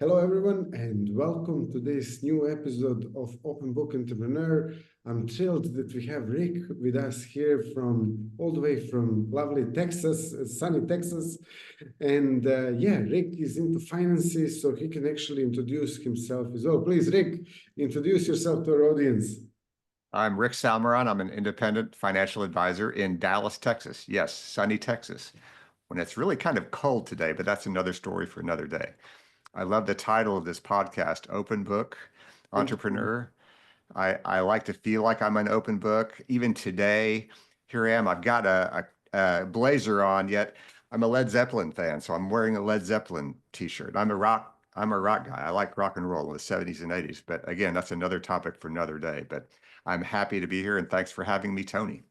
Hello, everyone, and welcome to this new episode of Open Book Entrepreneur. I'm thrilled that we have Rick with us here from all the way from lovely Texas, sunny Texas. And Rick is into finances, so he can actually introduce himself as well. Please, Rick, introduce yourself to our audience. I'm Rick Salmeron. I'm an independent financial advisor in Dallas, Texas. Yes, sunny Texas, when it's really kind of cold today, but that's another story for another day. I love the title of this podcast, Open Book Thank you. Entrepreneur. I like to feel like I'm an open book. Even today, here I am. I've got a blazer on, yet I'm a Led Zeppelin fan, so I'm wearing a Led Zeppelin t-shirt. I'm a rock guy. I like rock and roll in the 70s and 80s. But again, that's another topic for another day. But I'm happy to be here, and thanks for having me, Tony.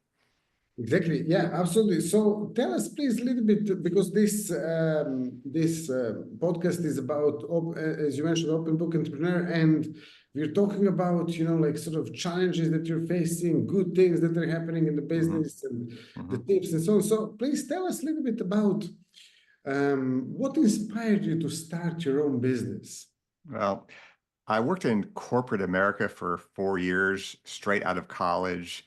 Exactly. Yeah, absolutely. So tell us, please, a little bit, because this podcast is about, as you mentioned, open book entrepreneur, and we're talking about, like sort of challenges that you're facing, good things that are happening in the hmm business, and the hmm tips and so on. So please tell us a little bit about what inspired you to start your own business. Well, I worked in corporate America for 4 years straight out of college.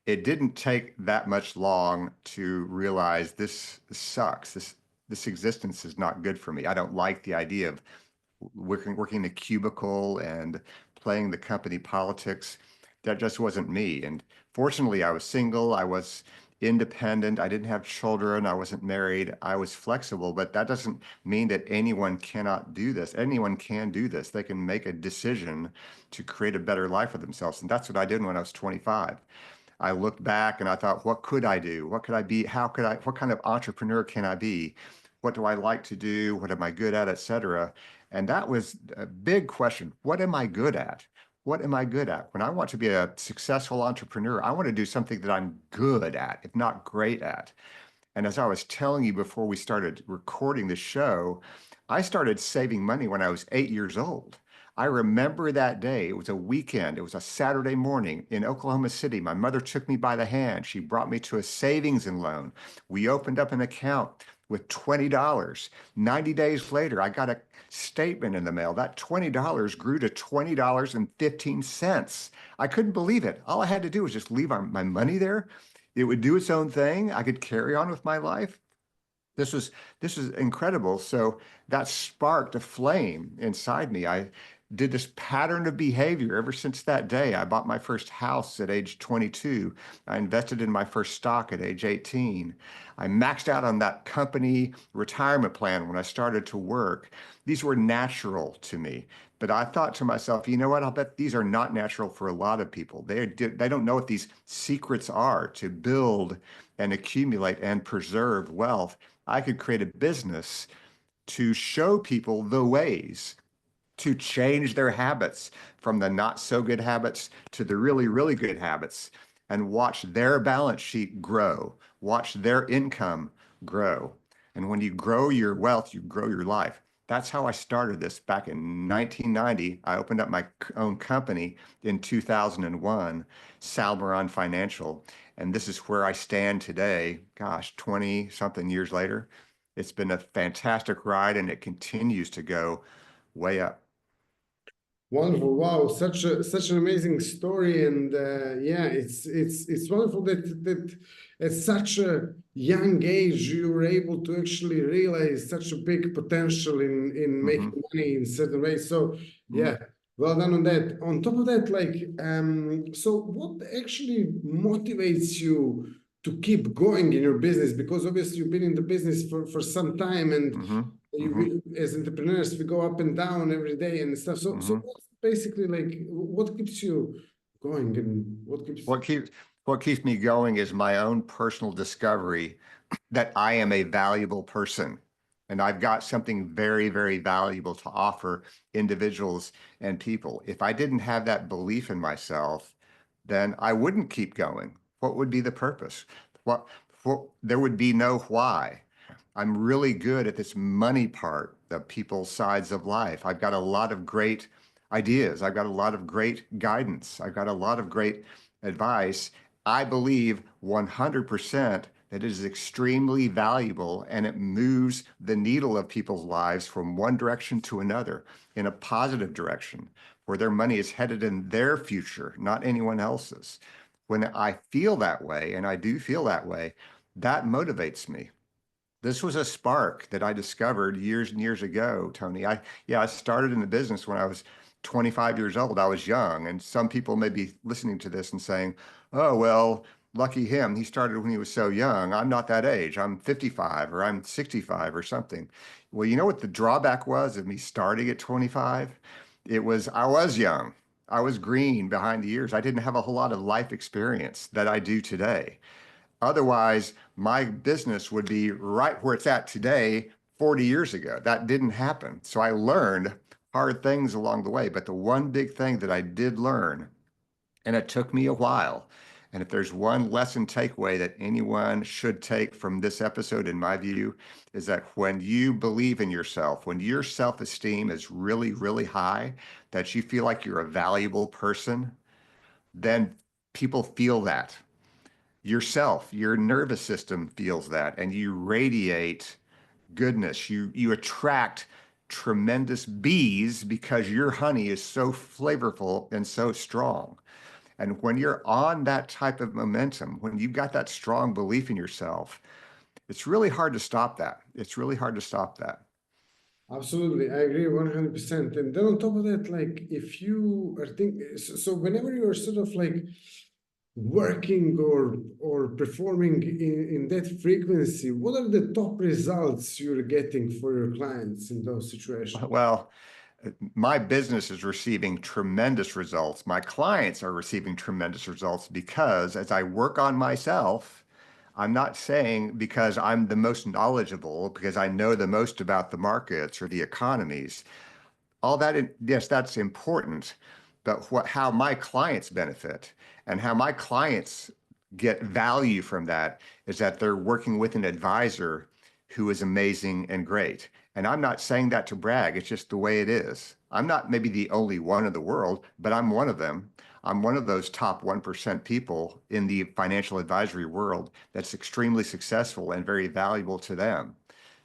It didn't take that much long to realize this sucks. This existence is not good for me. I don't like the idea of working in a cubicle and playing the company politics. That just wasn't me. And fortunately, I was single. I was independent. I didn't have children. I wasn't married. I was flexible, but that doesn't mean that anyone cannot do this. Anyone can do this. They can make a decision to create a better life for themselves. And that's what I did when I was 25. I looked back and I thought, what could I do? What could I be? What kind of entrepreneur can I be? What do I like to do? What am I good at, et cetera? And that was a big question. What am I good at? What am I good at? When I want to be a successful entrepreneur, I want to do something that I'm good at, if not great at. And as I was telling you before we started recording the show, I started saving money when I was 8 years old. I remember that day. It was a weekend. It was a Saturday morning in Oklahoma City. My mother took me by the hand. She brought me to a savings and loan. We opened up an account with $20. 90 days later, I got a statement in the mail. That $20 grew to $20.15. I couldn't believe it. All I had to do was just leave my money there. It would do its own thing. I could carry on with my life. This was this is incredible. So that sparked a flame inside me. I did this pattern of behavior ever since that day. I bought my first house at age 22. I invested in my first stock at age 18. I maxed out on that company retirement plan when I started to work. These were natural to me. But I thought to myself, you know what? I'll bet these are not natural for a lot of people. They don't know what these secrets are to build and accumulate and preserve wealth. I could create a business to show people the ways to change their habits from the not so good habits to the really, really good habits and watch their balance sheet grow, watch their income grow. And when you grow your wealth, you grow your life. That's how I started this back in 1990. I opened up my own company in 2001, Salmeron Financial. And this is where I stand today, gosh, 20 something years later. It's been a fantastic ride and it continues to go way up. Wonderful! Wow, such an amazing story, and it's wonderful that at such a young age you were able to actually realize such a big potential in hmm making money in certain ways. So hmm yeah, well done on that. On top of that, so what actually motivates you to keep going in your business? Because obviously you've been in the business for some time, and hmm hmm as entrepreneurs, we go up and down every day and stuff. So hmm what's basically like what keeps you going and what keeps What keeps what keeps me going is my own personal discovery that I am a valuable person. And I've got something very, very valuable to offer individuals and people. If I didn't have that belief in myself, then I wouldn't keep going. What would be the purpose? What, there would be no why. I'm really good at this money part, the people sides of life. I've got a lot of great ideas. I've got a lot of great guidance. I've got a lot of great advice. I believe 100% that is extremely valuable, and it moves the needle of people's lives from one direction to another in a positive direction, where their money is headed in their future, not anyone else's. When I feel that way, and I do feel that way, that motivates me. This was a spark that I discovered years and years ago, Tony. I started in the business when I was 25 years old. I was young, and some people may be listening to this and saying, "Oh, well, lucky him. He started when he was so young. I'm not that age. I'm 55 or I'm 65 or something." Well, you know what the drawback was of me starting at 25? It was I was young. I was green behind the ears. I didn't have a whole lot of life experience that I do today. Otherwise, my business would be right where it's at today 40 years ago. That didn't happen. So I learned hard things along the way. But the one big thing that I did learn, and it took me a while, and if there's one lesson takeaway that anyone should take from this episode, in my view, is that when you believe in yourself, when your self-esteem is really, really high, that you feel like you're a valuable person, then people feel that yourself, your nervous system feels that, and you radiate goodness. You attract tremendous bees because your honey is so flavorful and so strong. And when you're on that type of momentum, when you've got that strong belief in yourself, it's really hard to stop that. It's really hard to stop that. Absolutely, I agree 100%. And then on top of that, like if you are thinking, so whenever you're sort of like working or performing in that frequency, what are the top results you're getting for your clients in those situations? Well, my business is receiving tremendous results. My clients are receiving tremendous results because as I work on myself, I'm not saying because I'm the most knowledgeable, because I know the most about the markets or the economies. All that, yes, that's important, but how my clients benefit and how my clients get value from that is that they're working with an advisor who is amazing and great. And I'm not saying that to brag, it's just the way it is. I'm not maybe the only one in the world, but I'm one of them. I'm one of those top 1% people in the financial advisory world that's extremely successful and very valuable to them.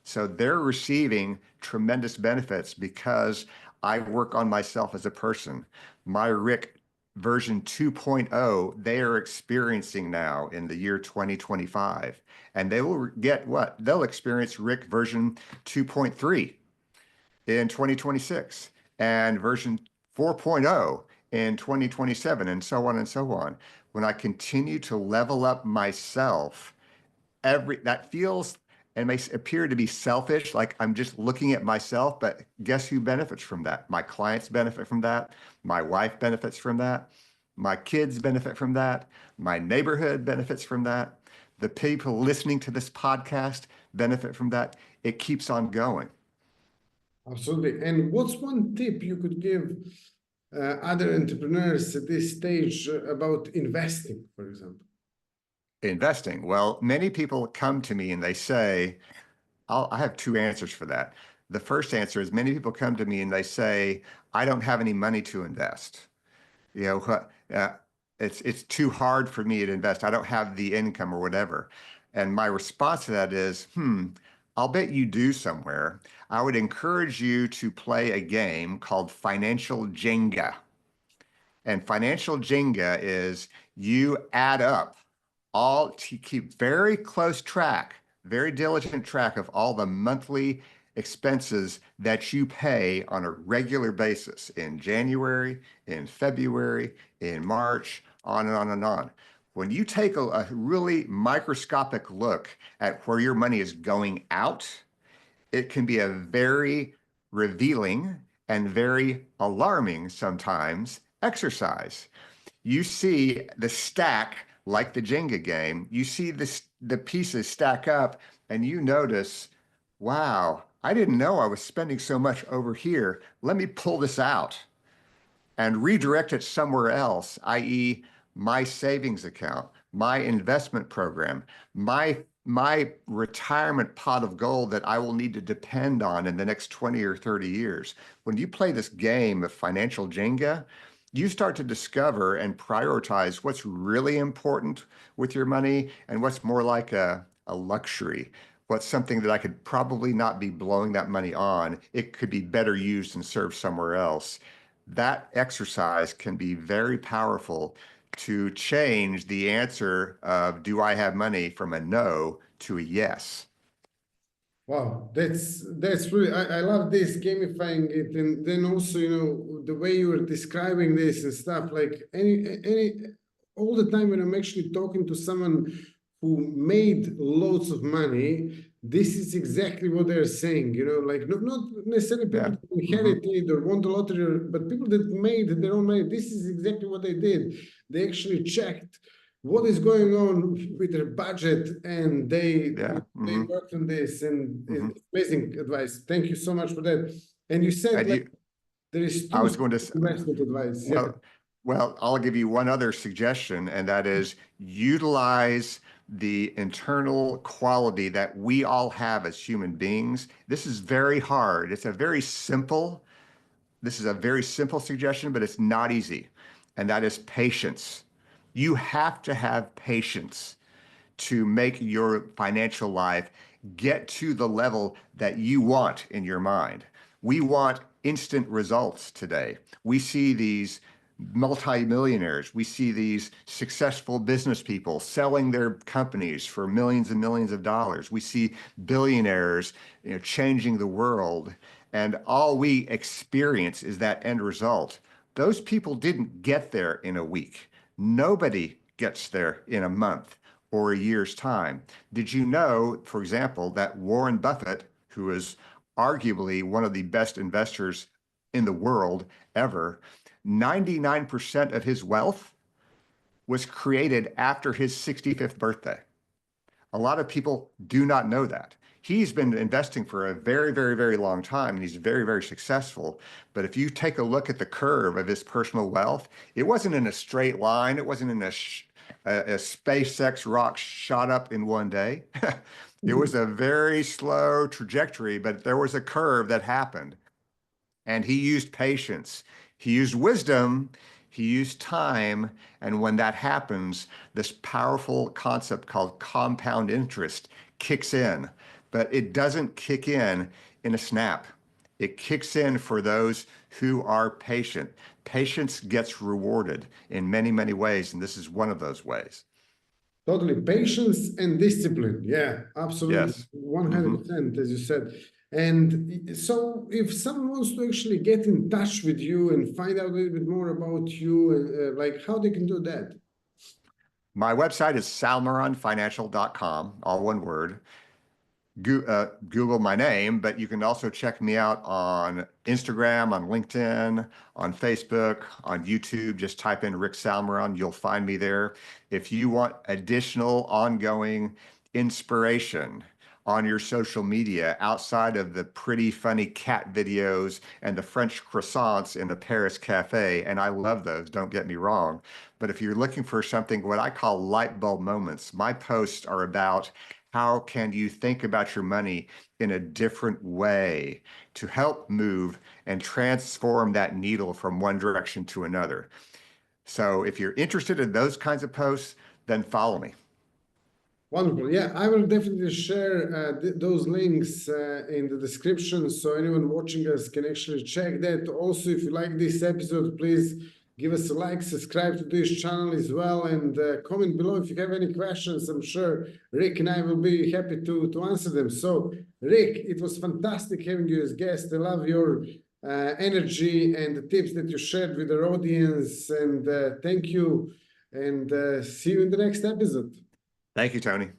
So they're receiving tremendous benefits because I work on myself as a person. My Rick version 2.0, they are experiencing now in the year 2025. And they will get what? They'll experience Rick version 2.3 in 2026 and version 4.0 in 2027 and so on and so on. When I continue to level up myself, that feels and may appear to be selfish, like I'm just looking at myself, but guess who benefits from that? My clients benefit from that. My wife benefits from that. My kids benefit from that. My neighborhood benefits from that. The people listening to this podcast benefit from that. It keeps on going. Absolutely. And what's one tip you could give other entrepreneurs at this stage about investing, for example? Investing. Well, many people come to me and they say, I have two answers for that. The first answer is many people come to me and they say, I don't have any money to invest. You know, it's too hard for me to invest. I don't have the income or whatever. And my response to that is, I'll bet you do somewhere. I would encourage you to play a game called Financial Jenga. And Financial Jenga is you add up all to keep very close track, very diligent track of all the monthly expenses that you pay on a regular basis in January, in February, in March, on and on and on. When you take a really microscopic look at where your money is going out, it can be a very revealing and very alarming sometimes exercise. You see the stack like the Jenga game. You see the pieces stack up and you notice, wow, I didn't know I was spending so much over here. Let me pull this out and redirect it somewhere else, i.e. my savings account, my investment program, my retirement pot of gold that I will need to depend on in the next 20 or 30 years. When you play this game of financial Jenga, you start to discover and prioritize what's really important with your money and what's more like a a luxury, what's something that I could probably not be blowing that money on, it could be better used and served somewhere else. That exercise can be very powerful to change the answer of do I have money from a no to a yes. Wow, that's really I love this gamifying it, and then also the way you were describing this and stuff. Like any all the time when I'm actually talking to someone who made loads of money, this is exactly what they're saying. Like not necessarily people Yeah. who inherited or won the lottery, but people that made their own money. This is exactly what they did. They actually checked what is going on with their budget, and Yeah. they worked on this, and Hmm. it's amazing advice. Thank you so much for that. And you said And like you, there is I two was going to, investment advice. Yeah. well, well, I'll give you one other suggestion, and that is utilize the internal quality that we all have as human beings. This is very hard. This is a very simple suggestion, but it's not easy. And that is patience. You have to have patience to make your financial life get to the level that you want in your mind. We want instant results today. We see these multimillionaires, we see these successful business people selling their companies for millions and millions of dollars. We see billionaires, changing the world, and all we experience is that end result. Those people didn't get there in a week. Nobody gets there in a month or a year's time. Did you know, for example, that Warren Buffett, who is arguably one of the best investors in the world ever, 99% of his wealth was created after his 65th birthday? A lot of people do not know that. He's been investing for a very, very, very long time, and he's very, very successful. But if you take a look at the curve of his personal wealth, it wasn't in a straight line. It wasn't in a SpaceX rock shot up in one day. It was a very slow trajectory, but there was a curve that happened. And he used patience, he used wisdom, he used time. And when that happens, this powerful concept called compound interest kicks in. But it doesn't kick in a snap. It kicks in for those who are patient. Patience gets rewarded in many, many ways, and this is one of those ways. Totally. Patience and discipline. Yeah, absolutely. Yes. Hmm. 100%, as you said. And so if someone wants to actually get in touch with you and find out a little bit more about you, like how they can do that? My website is salmeronfinancial.com, all one word. Google my name, but you can also check me out on Instagram, on LinkedIn, on Facebook, on YouTube. Just type in Rick Salmeron. You'll find me there. If you want additional ongoing inspiration on your social media outside of the pretty funny cat videos and the French croissants in the Paris cafe, and I love those, don't get me wrong. But if you're looking for something, what I call light bulb moments, my posts are about how can you think about your money in a different way to help move and transform that needle from one direction to another? So if you're interested in those kinds of posts, then follow me. Wonderful. Yeah, I will definitely share those links in the description so anyone watching us can actually check that. Also, if you like this episode, please give us a like, subscribe to this channel as well, and comment below if you have any questions. I'm sure Rick and I will be happy to answer them. So, Rick, it was fantastic having you as guest. I love your energy and the tips that you shared with our audience. And thank you, and see you in the next episode. Thank you, Tony.